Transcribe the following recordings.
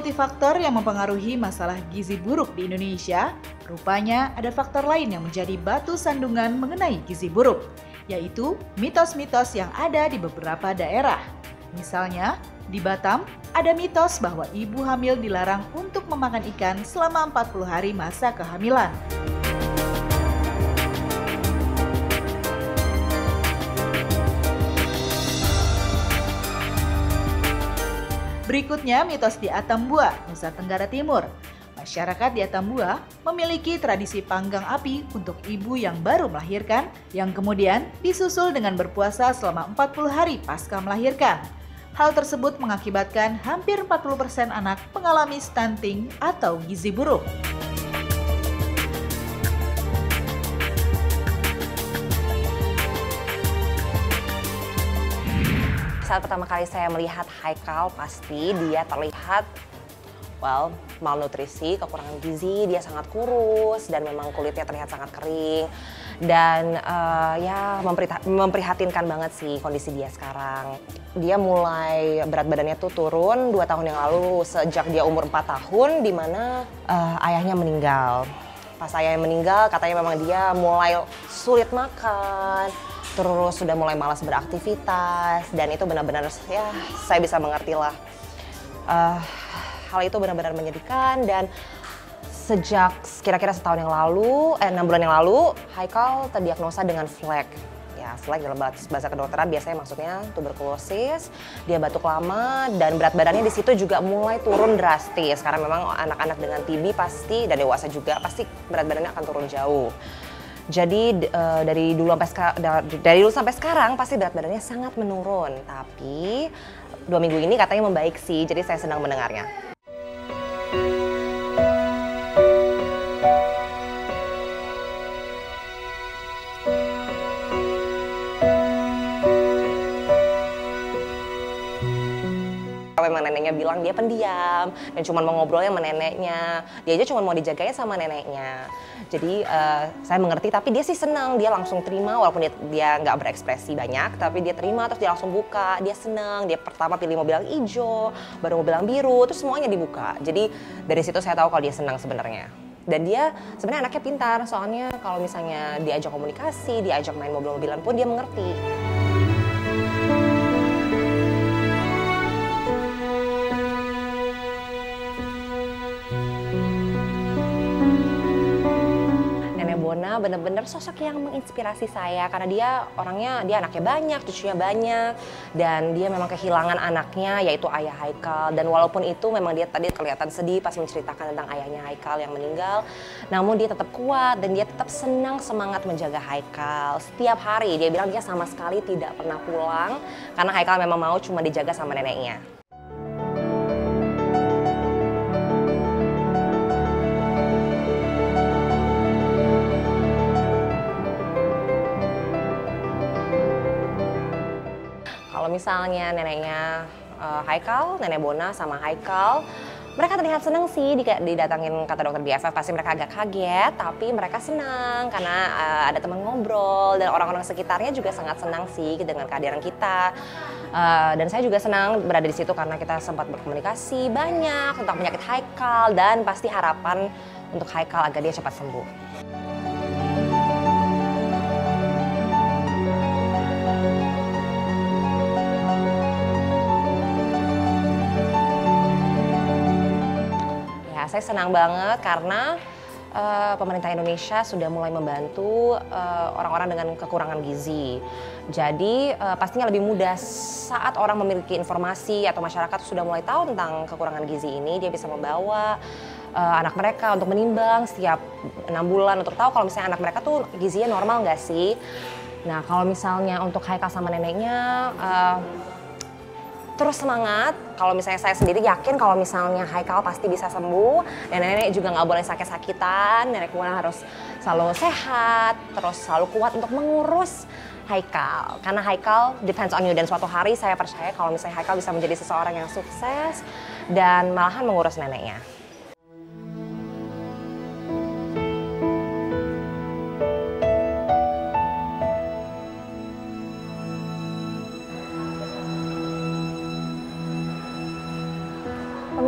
multifaktor yang mempengaruhi masalah gizi buruk di Indonesia, rupanya ada faktor lain yang menjadi batu sandungan mengenai gizi buruk, yaitu mitos-mitos yang ada di beberapa daerah. Misalnya, di Batam ada mitos bahwa ibu hamil dilarang untuk memakan ikan selama 40 hari masa kehamilan. Berikutnya, mitos di Atambua, Nusa Tenggara Timur. Masyarakat di Atambua memiliki tradisi panggang api untuk ibu yang baru melahirkan, yang kemudian disusul dengan berpuasa selama 40 hari pasca melahirkan. Hal tersebut mengakibatkan hampir 40% anak mengalami stunting atau gizi buruk. Saat pertama kali saya melihat Haikal, pasti dia terlihat malnutrisi, kekurangan gizi, dia sangat kurus dan memang kulitnya terlihat sangat kering. Dan memprihatinkan banget sih kondisi dia sekarang. Dia mulai berat badannya tuh turun 2 tahun yang lalu sejak dia umur 4 tahun, di mana ayahnya meninggal. Pas ayahnya meninggal, katanya memang dia mulai sulit makan, terus sudah mulai malas beraktivitas, dan itu benar-benar ya saya bisa mengerti lah. Hal itu benar-benar menyedihkan, dan sejak kira-kira 6 bulan yang lalu, Haikal terdiagnosa dengan flek. Ya, flek dalam bahasa kedokteran biasanya maksudnya tuberkulosis, dia batuk lama, dan berat badannya di situ juga mulai turun drastis. Karena memang anak-anak dengan TB pasti, dan dewasa juga pasti berat badannya akan turun jauh. Jadi dari dulu sampai sekarang pasti berat badannya sangat menurun. Tapi 2 minggu ini katanya membaik sih, jadi saya senang mendengarnya. Memang neneknya bilang dia pendiam dan cuma mau ngobrolnya sama neneknya. Dia aja cuma mau dijaganya sama neneknya. Jadi saya mengerti, tapi dia sih senang, dia langsung terima walaupun dia nggak berekspresi banyak, tapi dia terima terus dia langsung buka, dia senang. Dia pertama pilih mobil yang hijau, baru mobil yang biru, terus semuanya dibuka. Jadi dari situ saya tahu kalau dia senang sebenarnya. Dan dia sebenarnya anaknya pintar, soalnya kalau misalnya diajak komunikasi, diajak main mobil-mobilan pun dia mengerti. Bona bener-bener sosok yang menginspirasi saya, karena dia anaknya banyak, cucunya banyak, dan dia memang kehilangan anaknya yaitu ayah Haikal. Dan walaupun itu memang dia tadi kelihatan sedih pas menceritakan tentang ayahnya Haikal yang meninggal, namun dia tetap kuat dan dia tetap senang semangat menjaga Haikal. Setiap hari dia bilang dia sama sekali tidak pernah pulang karena Haikal memang mau cuma dijaga sama neneknya. Kalau misalnya neneknya Haikal, nenek Bona sama Haikal, mereka terlihat senang sih didatangin kata dokter BFF. Pasti mereka agak kaget, tapi mereka senang karena ada teman ngobrol, dan orang-orang sekitarnya juga sangat senang sih dengan kehadiran kita. Dan saya juga senang berada di situ karena kita sempat berkomunikasi banyak tentang penyakit Haikal dan pasti harapan untuk Haikal agar dia cepat sembuh. Saya senang banget karena pemerintah Indonesia sudah mulai membantu orang-orang dengan kekurangan gizi. Jadi pastinya lebih mudah saat orang memiliki informasi atau masyarakat sudah mulai tahu tentang kekurangan gizi ini, dia bisa membawa anak mereka untuk menimbang setiap 6 bulan untuk tahu kalau misalnya anak mereka tuh gizinya normal nggak sih. Nah, kalau misalnya untuk Haikal sama neneknya, terus semangat. Kalau misalnya saya sendiri yakin kalau misalnya Haikal pasti bisa sembuh, dan nenek juga nggak boleh sakit-sakitan. Nenek Bona harus selalu sehat, terus selalu kuat untuk mengurus Haikal. Karena Haikal depends on you, dan suatu hari saya percaya kalau misalnya Haikal bisa menjadi seseorang yang sukses dan malahan mengurus neneknya.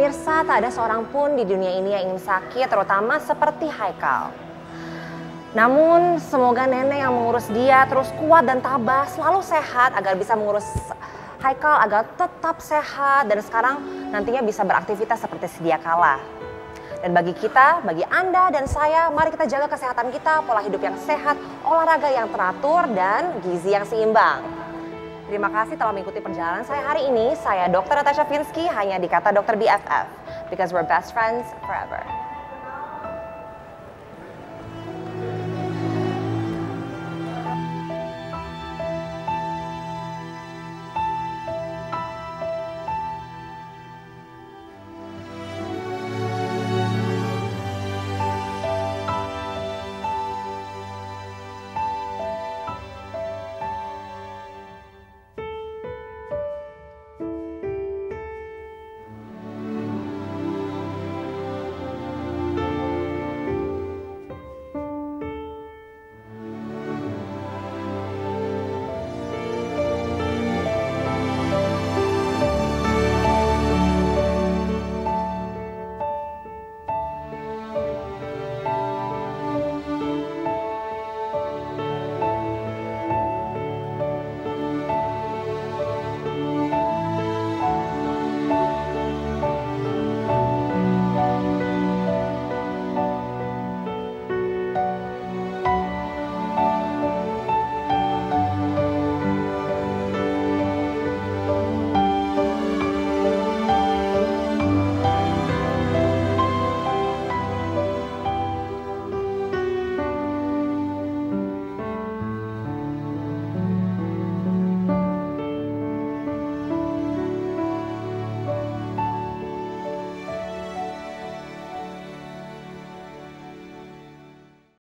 Pemirsa, tak ada seorang pun di dunia ini yang ingin sakit, terutama seperti Haikal. Namun semoga nenek yang mengurus dia terus kuat dan tabah, selalu sehat agar bisa mengurus Haikal agar tetap sehat dan sekarang nantinya bisa beraktivitas seperti sedia kala. Dan bagi kita, bagi Anda dan saya, mari kita jaga kesehatan kita, pola hidup yang sehat, olahraga yang teratur, dan gizi yang seimbang. Terima kasih telah mengikuti perjalanan saya hari ini. Saya Dr. Natasha Finsky, hanya di Kata Dokter BFF. Because we're best friends forever.